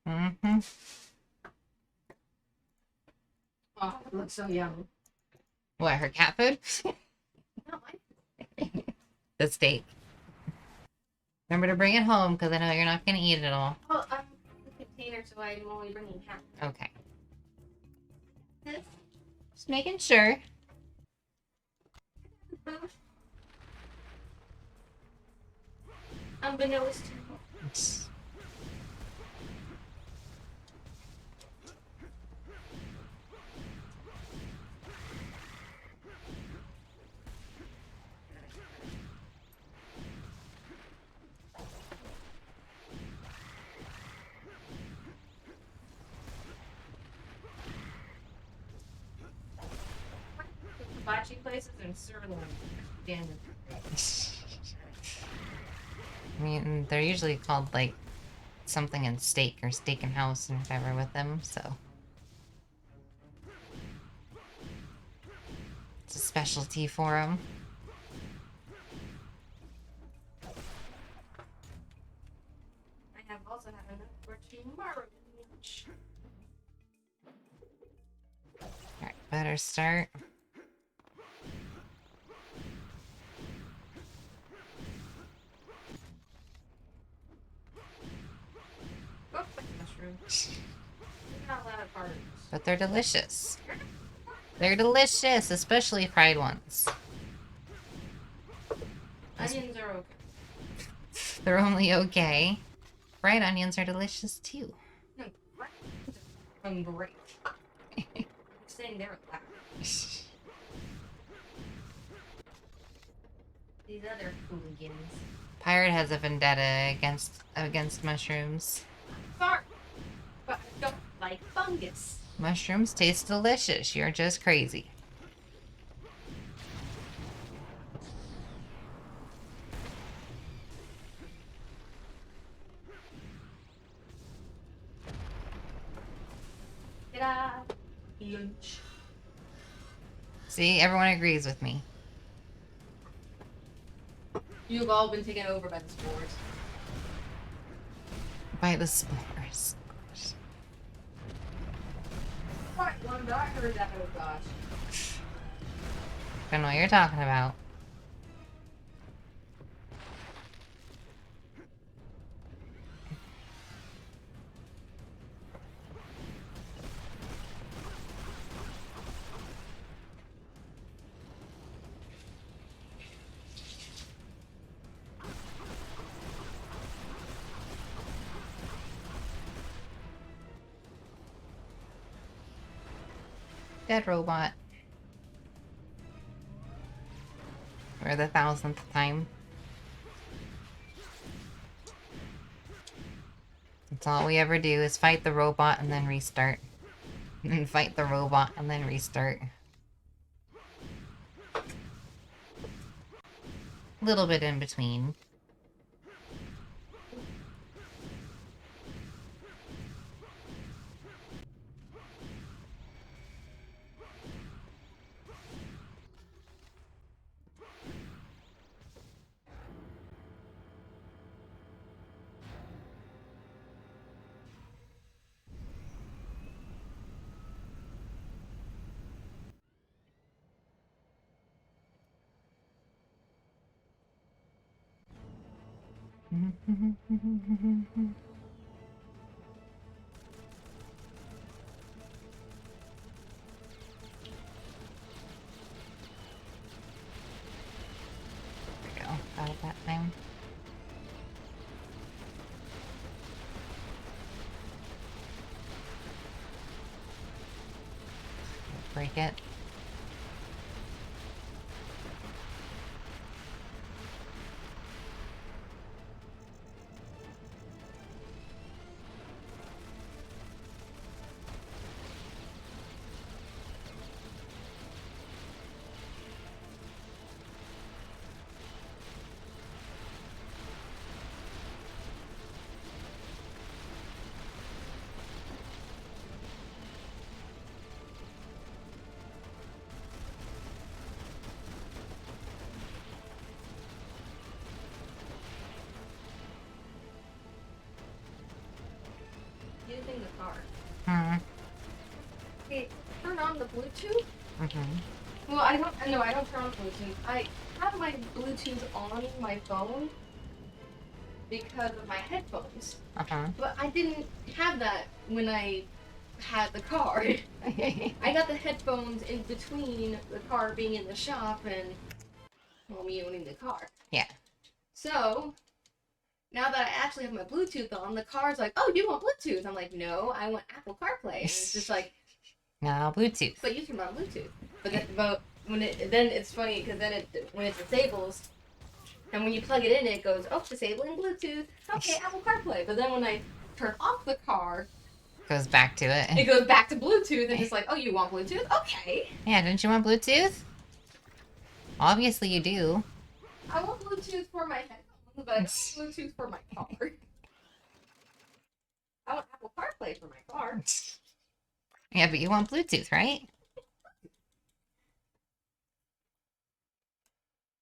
Mm-hmm. Oh, it looks so yummy. What, her cat food? No, The steak. Remember to bring it home, because I know you're not going to eat it all. well, I'm the container, so I'm only bringing half. Okay. Just making sure. Unbeknownst to hibachi places and sirloin. Damn. I mean, they're usually called, like, something in steak or steak and house and whatever with them, so. It's a specialty for them. I have also had enough for tomorrow. Alright, better start. Oh, mushrooms. You're not allowed at parties. But they're delicious. They're delicious, especially fried ones. Onions are okay. They're only okay. Fried onions are delicious too. No, I'm great. I'm saying they're loud. These other hooligans. Pirate has a vendetta against mushrooms. Sorry, but I don't like fungus. Mushrooms taste delicious. You're just crazy. Lunch. See, everyone agrees with me. You've all been taken over by the spores. By the spores. Right, one I heard that. Oh gosh. Don't know what you're talking about. Dead robot. For the 1000th time. That's all we ever do is fight the robot and then restart. And then fight the robot and then restart. A little bit in between. There we go. Got it that time. Break it. car. Hmm. Okay, turn on the Bluetooth. Mm-hmm. Well, I don't. No, I don't turn on Bluetooth. I have my Bluetooth on my phone because of my headphones. Uh-huh. But I didn't have that when I had the car. I got the headphones in between the car being in the shop and well, me owning the car. Yeah. So now that I actually have my Bluetooth on, the car's like, "Oh, you want Bluetooth?" I'm like, "No, I want Apple CarPlay." And it's just like, Now Bluetooth. "But you turn on Bluetooth." But when then it's funny because then when it disables, and when you plug it in, it goes, "Oh, disabling Bluetooth." Okay, Apple CarPlay. But then when I turn off the car, Goes back to it. it goes back to Bluetooth and just like, "Oh, you want Bluetooth? Okay." Yeah, don't you want Bluetooth? Obviously you do. I want Bluetooth for my headphones, but I don't want Bluetooth for my car. I want Apple CarPlay for my car. Yeah, but you want Bluetooth, right?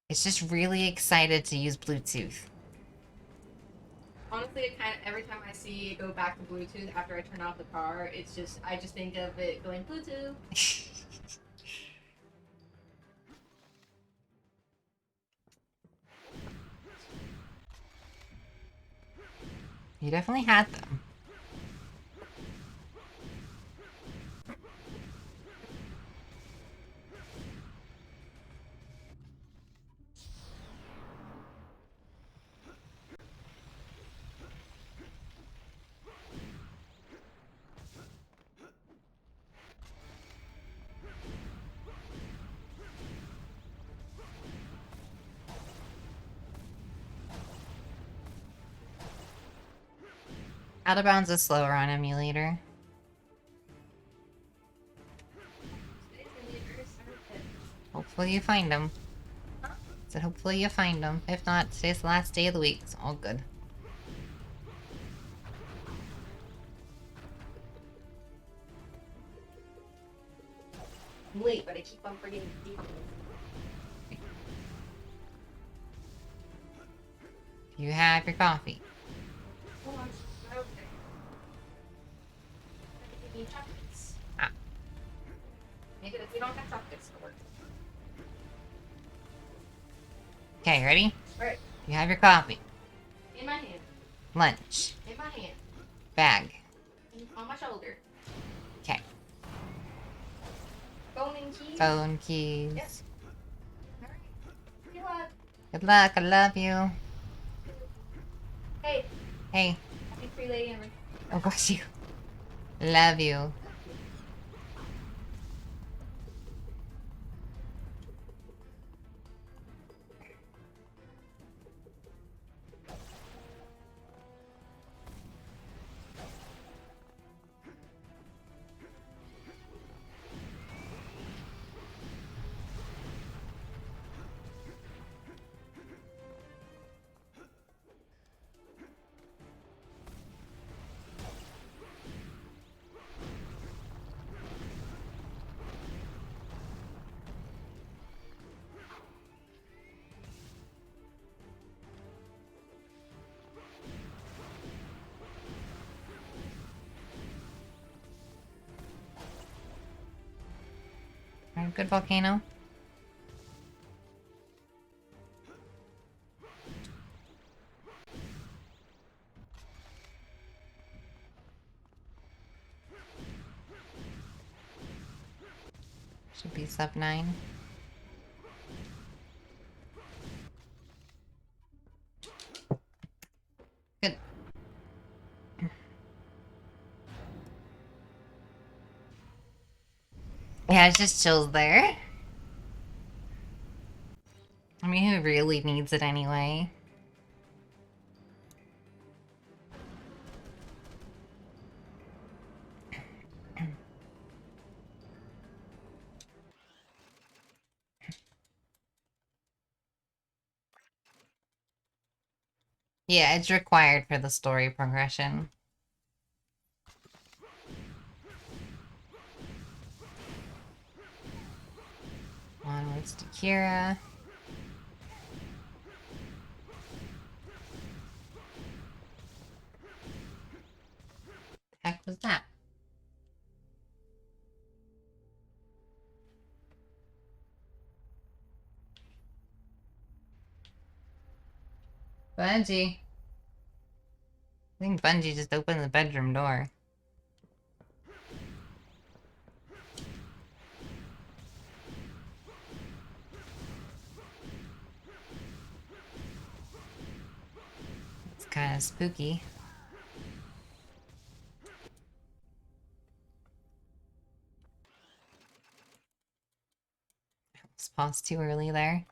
It's just really excited to use Bluetooth. Honestly, it kind of every time I see it go back to Bluetooth after I turn off the car, it's just I just think of it going Bluetooth. You definitely had them. Out of Bounds is slower on emulator. Hopefully you find them. So hopefully you find them. If not, today's the last day of the week. It's all good. I'm late, but I keep on forgetting to do You have your coffee. Hold on. Okay. I need chocolates. Ah. Maybe if we don't have chocolates, it'll work. Okay, ready? Alright. You have your coffee. In my hand. Lunch. In my hand. Bag. On my shoulder. Okay. Phone and keys. Phone, keys. Yep. Alright. Good luck. Good luck. I love you. Hey. Hey. Happy free lady Amber. Oh gosh, you. Love you. Alright, good volcano. Should be sub 9. Good. Yeah, it's just chills there. I mean, who really needs it anyway? Yeah, it's required for the story progression. Onwards to Kira. The heck was that? Bungie. I think Bungie just opened the bedroom door. It's kind of spooky. Let's pause too early there.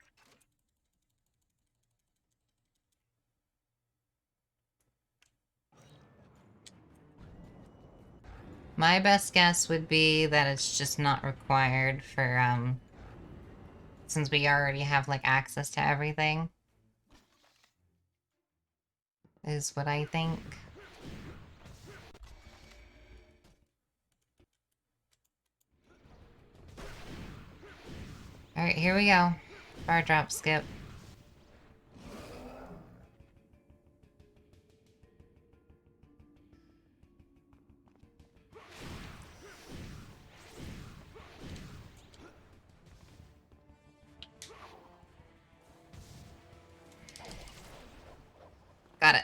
My best guess would be that it's just not required for, since we already have, like, access to everything. Is what I think. Alright, here we go. Bar drop skip. Got it.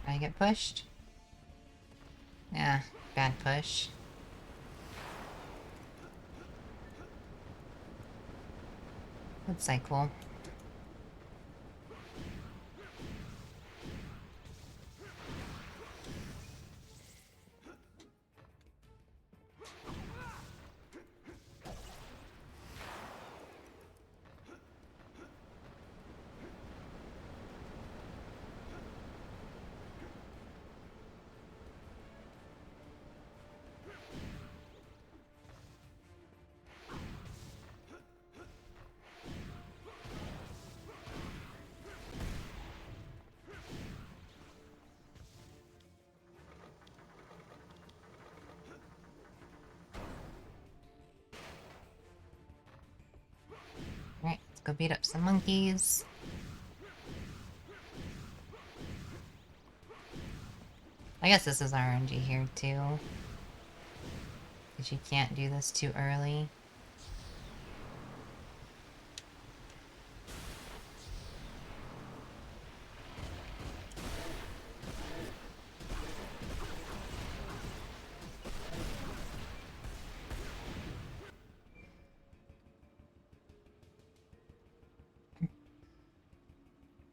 I get pushed? Yeah, bad push. Good cycle. Alright, let's go beat up some monkeys. I guess this is RNG here too. Because you can't do this too early.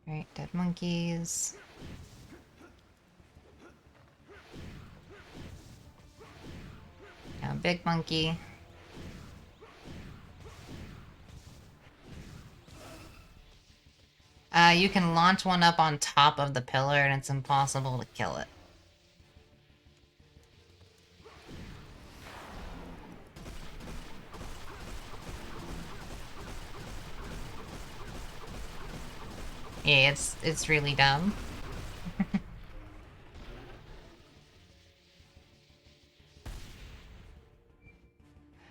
Alright, dead monkeys. Now big monkey. You can launch one up on top of the pillar and it's impossible to kill it. Yeah, it's really dumb.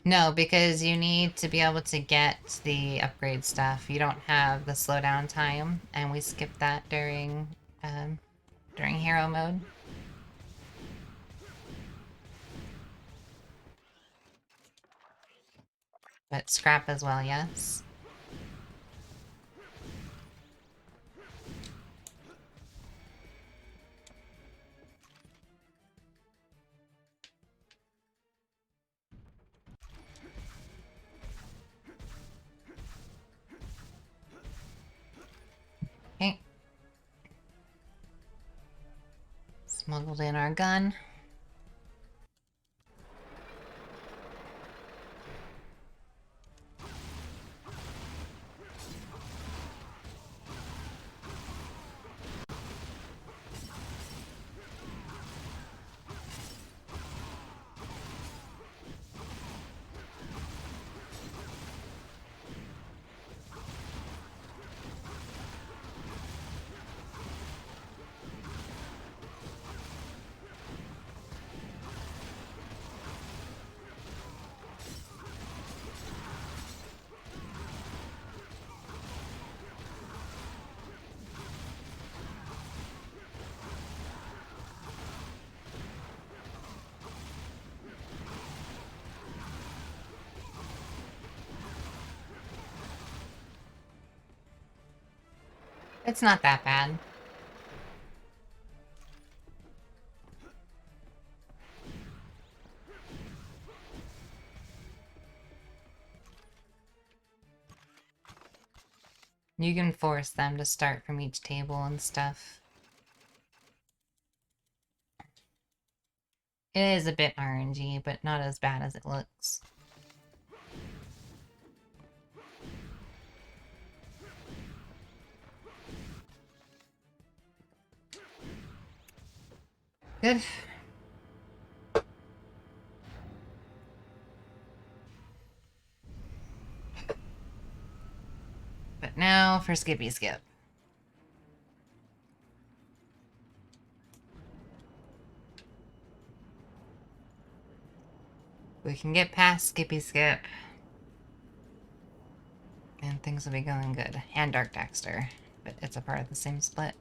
No, because you need to be able to get the upgrade stuff. You don't have the slowdown time, and we skipped that during hero mode. But scrap as well, yes. Smuggled in our gun. It's not that bad. You can force them to start from each table and stuff. It is a bit RNG, but not as bad as it looks. Good. But now for Skippy Skip. We can get past Skippy Skip. And things will be going good. And Dark Daxter. But it's a part of the same split.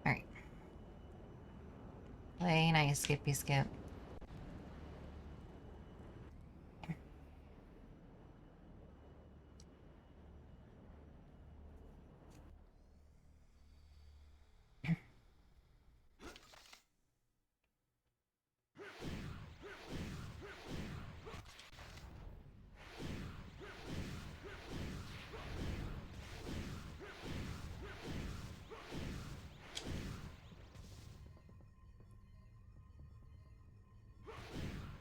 Alright. Play nice, Skippy Skip.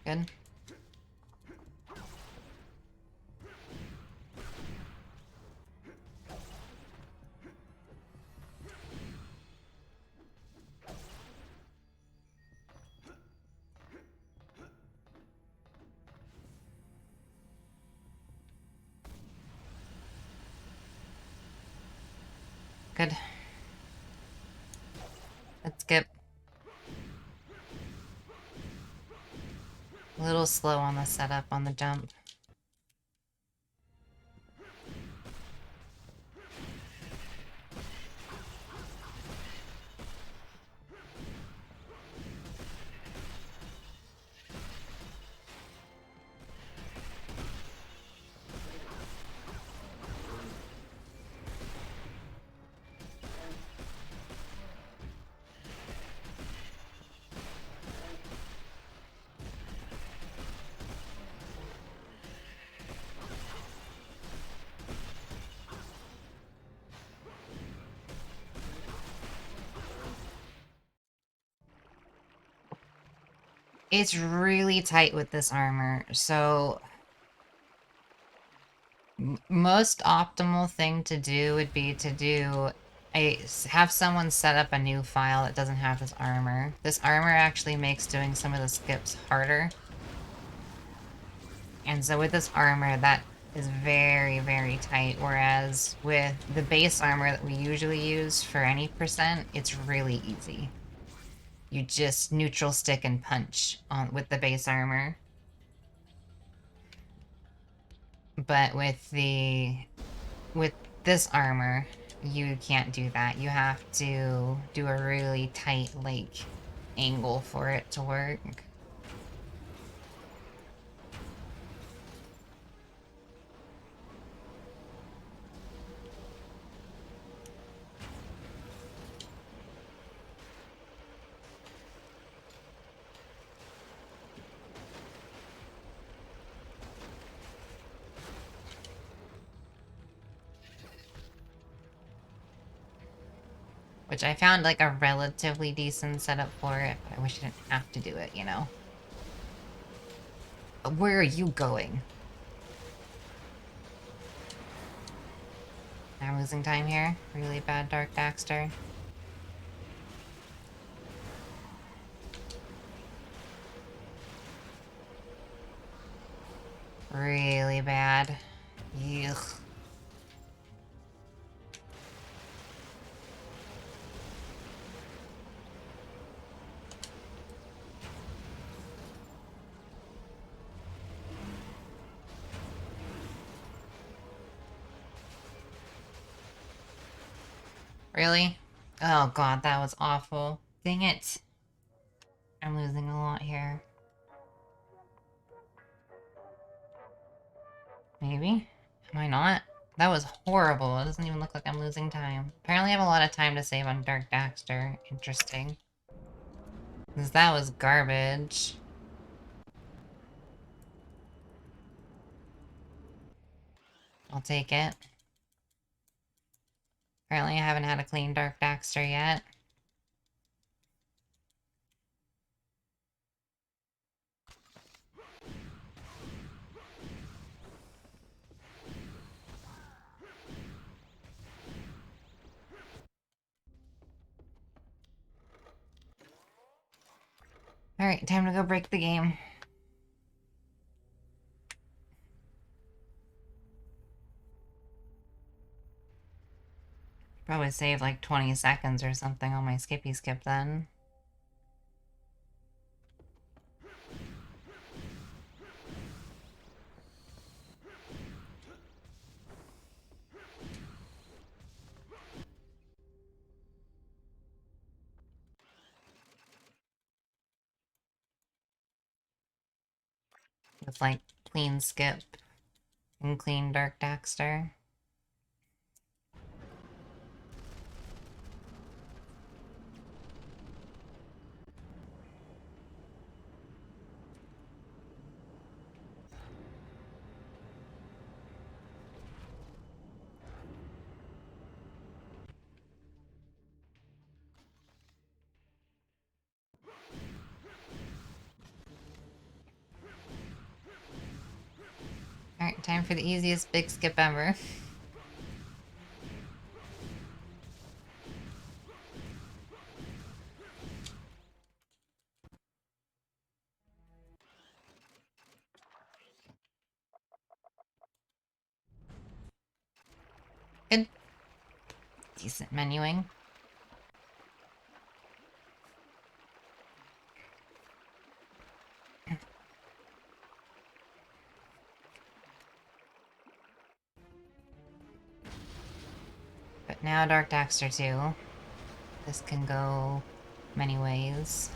Good. Good. Let's skip. A little slow on the setup on the jump. It's really tight with this armor, so most optimal thing to do would be to do have someone set up a new file that doesn't have this armor. This armor actually makes doing some of the skips harder. And so with this armor, that is very, very tight, whereas with the base armor that we usually use for any percent, it's really easy. You just neutral stick and punch on with the base armor. But with this armor, you can't do that. You have to do a really tight, like, angle for it to work. Which I found, like, a relatively decent setup for it, but I wish I didn't have to do it, you know? But where are you going? I'm losing time here. Really bad Dark Daxter. Really bad. Yuck. Really? Oh god, that was awful. Dang it. I'm losing a lot here. Maybe? Am I not? That was horrible. It doesn't even look like I'm losing time. Apparently I have a lot of time to save on Dark Daxter. Interesting. Because that was garbage. I'll take it. Apparently I haven't had a clean Dark Daxter yet. Alright, time to go break the game. Probably save like 20 seconds or something on my skippy skip then. With like clean skip and clean Dark Daxter. Alright, time for the easiest big skip ever. Good. Decent menuing. But now Dark Daxter 2. This can go many ways.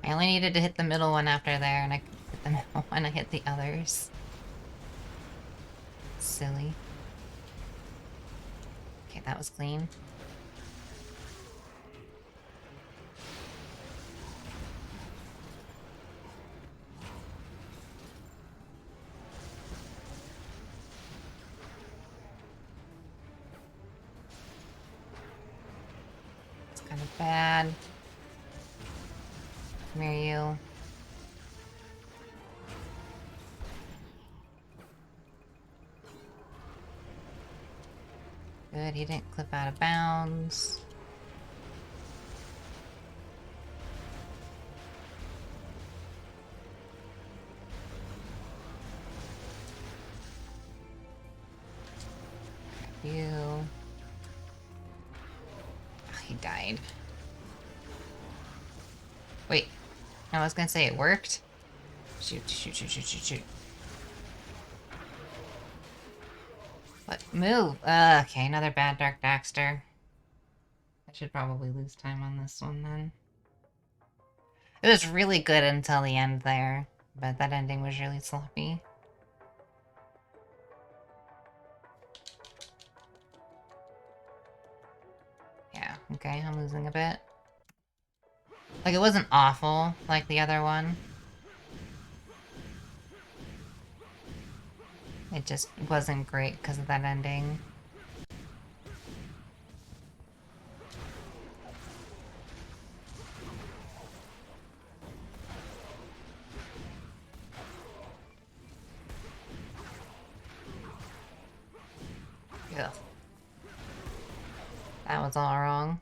I only needed to hit the middle one after there, and I hit the middle one, I hit the others. Silly. Okay, that was clean. kind of bad. Come here, you. Good, he didn't clip out of bounds. You. Oh, he died. Wait. I was gonna say it worked. Shoot, shoot, shoot, shoot, shoot, shoot. What? Move! Okay, another bad Dark Daxter. I should probably lose time on this one then. It was really good until the end there, but that ending was really sloppy. Yeah, okay, I'm losing a bit. Like, it wasn't awful like the other one. It just wasn't great because of that ending. Ugh. That was all wrong.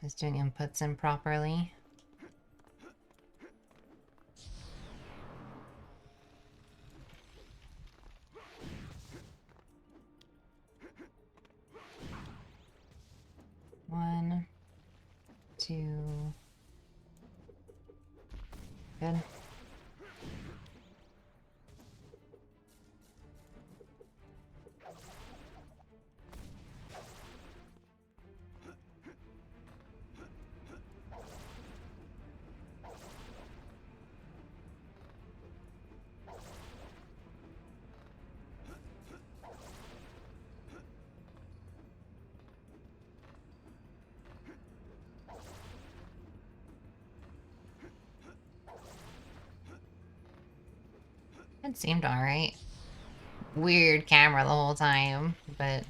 I was doing inputs improperly. One, two. Good. It seemed alright. Weird camera the whole time, but...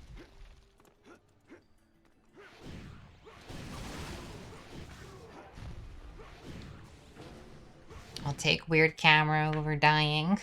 I'll take weird camera over dying.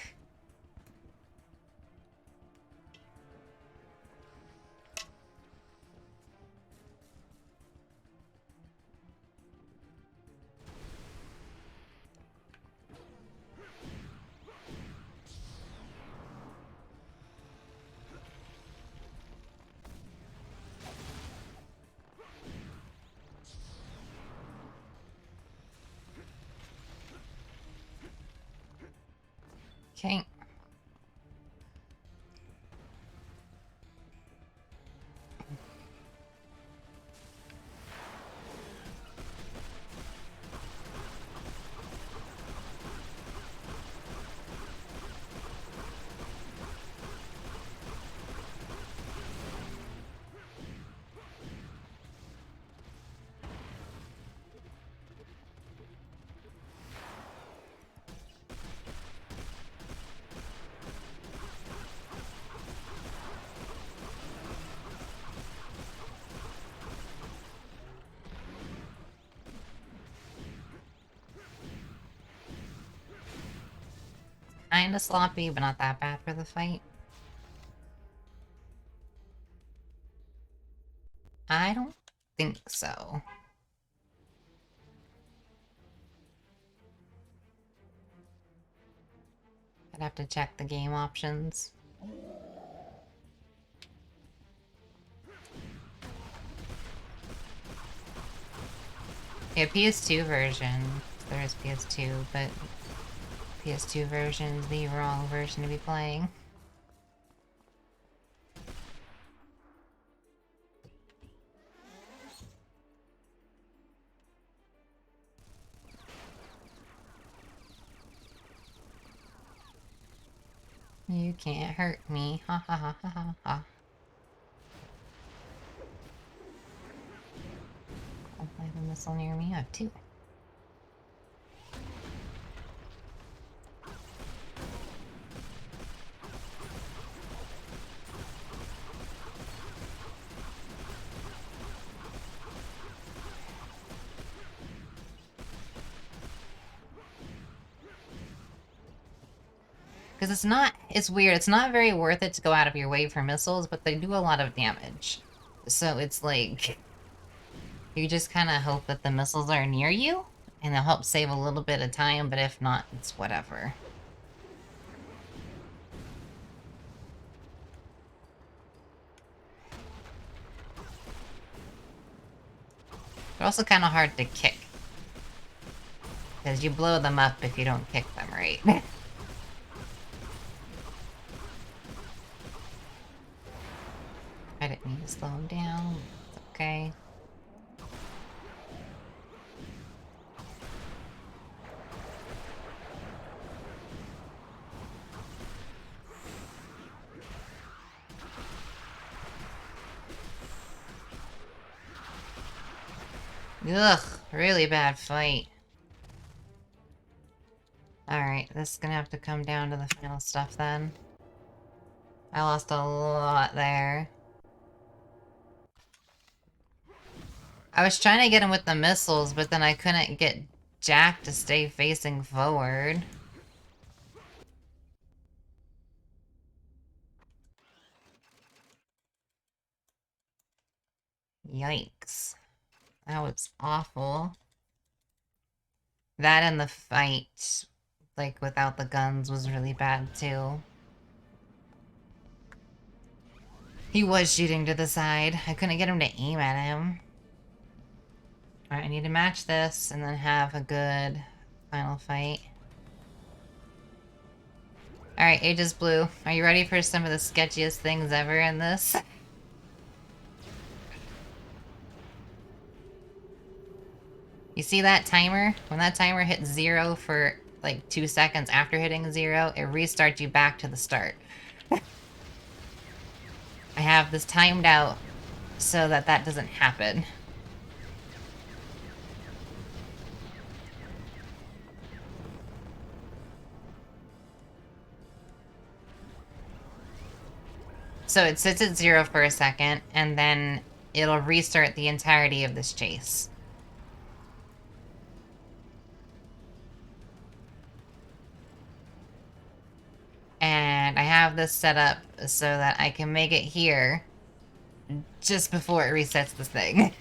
Okay. Kinda sloppy, but not that bad for the fight. I don't think so. I'd have to check the game options. Yeah, PS2 version. There is PS2, but PS2 version is the wrong version to be playing. You can't hurt me. Ha ha ha ha ha ha. I have a missile near me. I have two. Because it's weird. It's not very worth it to go out of your way for missiles, but they do a lot of damage. So it's like, you just kind of hope that the missiles are near you, and they'll help save a little bit of time, but if not, it's whatever. They're also kind of hard to kick. Because you blow them up if you don't kick them right. I didn't mean to slow him down. It's okay. Ugh, really bad fight. Alright, this is gonna have to come down to the final stuff then. I lost a lot there. I was trying to get him with the missiles, but then I couldn't get Jak to stay facing forward. Yikes. That was awful. That and the fight, like, without the guns was really bad, too. He was shooting to the side. I couldn't get him to aim at him. Alright, I need to match this and then have a good final fight. Alright, Aegis Blue. Are you ready for some of the sketchiest things ever in this? You see that timer? When that timer hits 0 for like 2 seconds after hitting 0, it restarts you back to the start. I have this timed out so that that doesn't happen. So it sits at 0 for a second, and then it'll restart the entirety of this chase. And I have this set up so that I can make it here just before it resets this thing.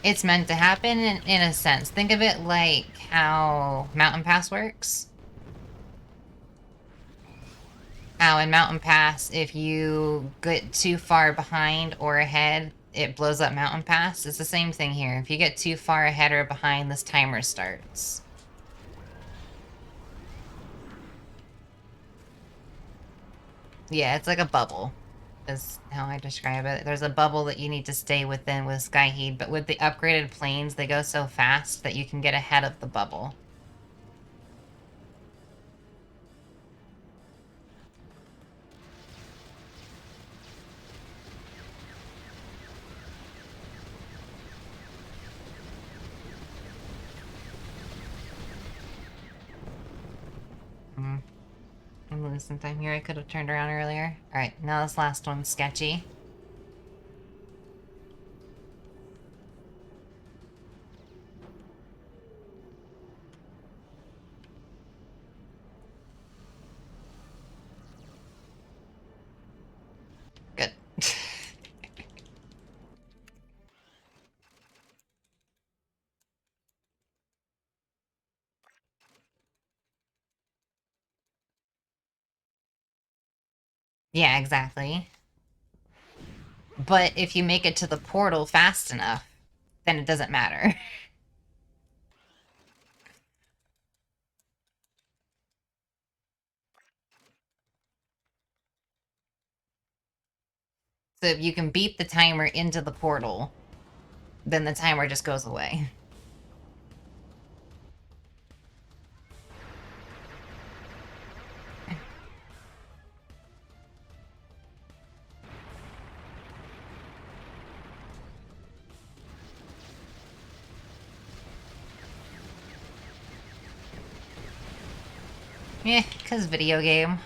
It's meant to happen in a sense. Think of it like how Mountain Pass works. How in Mountain Pass, if you get too far behind or ahead, it blows up Mountain Pass. It's the same thing here. If you get too far ahead or behind, this timer starts. Yeah, it's like a bubble, is how I describe it. There's a bubble that you need to stay within with Skyheed, but with the upgraded planes, they go so fast that you can get ahead of the bubble. I'm losing time here. I could have turned around earlier. Alright, now this last one's sketchy. Good. Yeah, exactly. But if you make it to the portal fast enough, then it doesn't matter. So if you can beat the timer into the portal, then the timer just goes away. Eh, 'cause video game.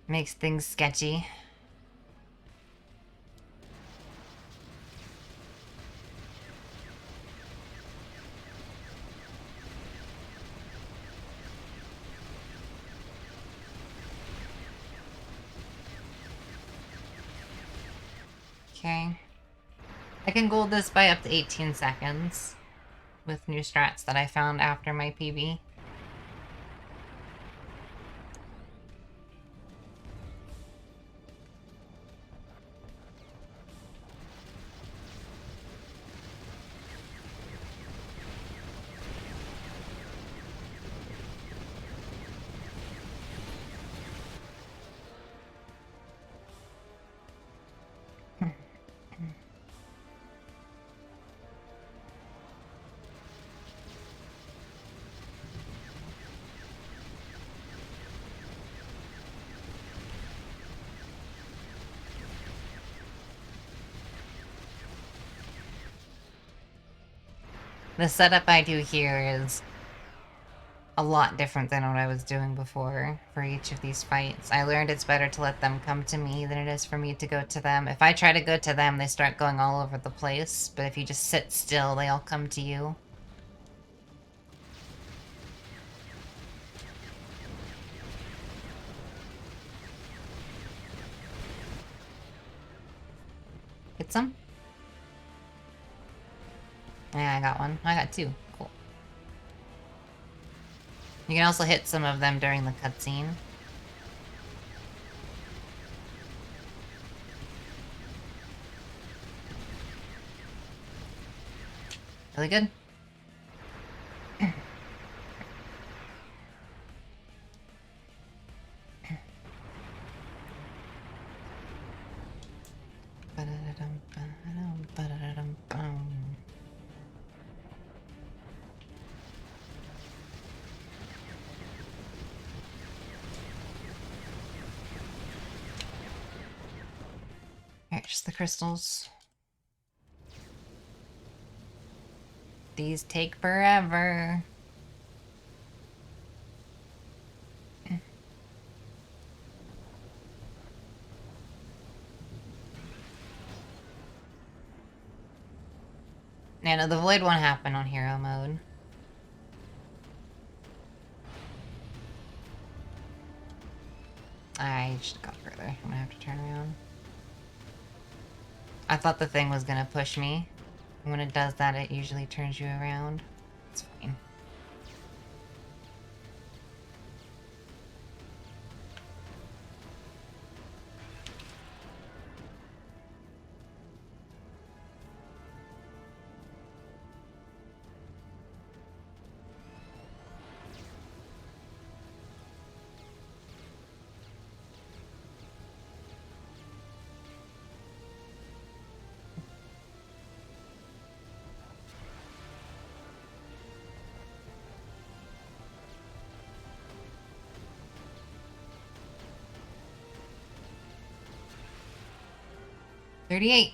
Makes things sketchy. Okay. I can gold this by up to 18 seconds with new strats that I found after my PB. The setup I do here is a lot different than what I was doing before for each of these fights. I learned it's better to let them come to me than it is for me to go to them. If I try to go to them, they start going all over the place, but if you just sit still, they all come to you. Get some? Yeah, I got one. I got two. Cool. You can also hit some of them during the cutscene. Really good. Alright, just the crystals. These take forever. Yeah, no, the void won't happen on hero mode. I should have got further. I'm gonna have to turn around. I thought the thing was gonna push me. And when it does that, it usually turns you around. It's fine. $38.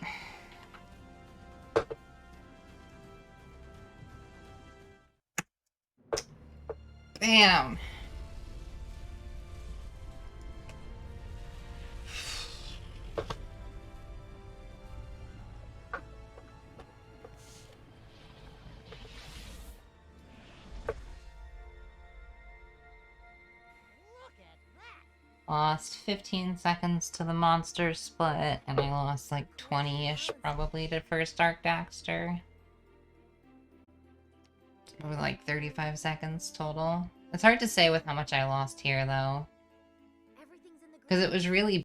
Bam. Lost 15 seconds to the monster split, and I lost like 20-ish probably to first Dark Daxter. Probably like 35 seconds total. It's hard to say with how much I lost here though. Because it was really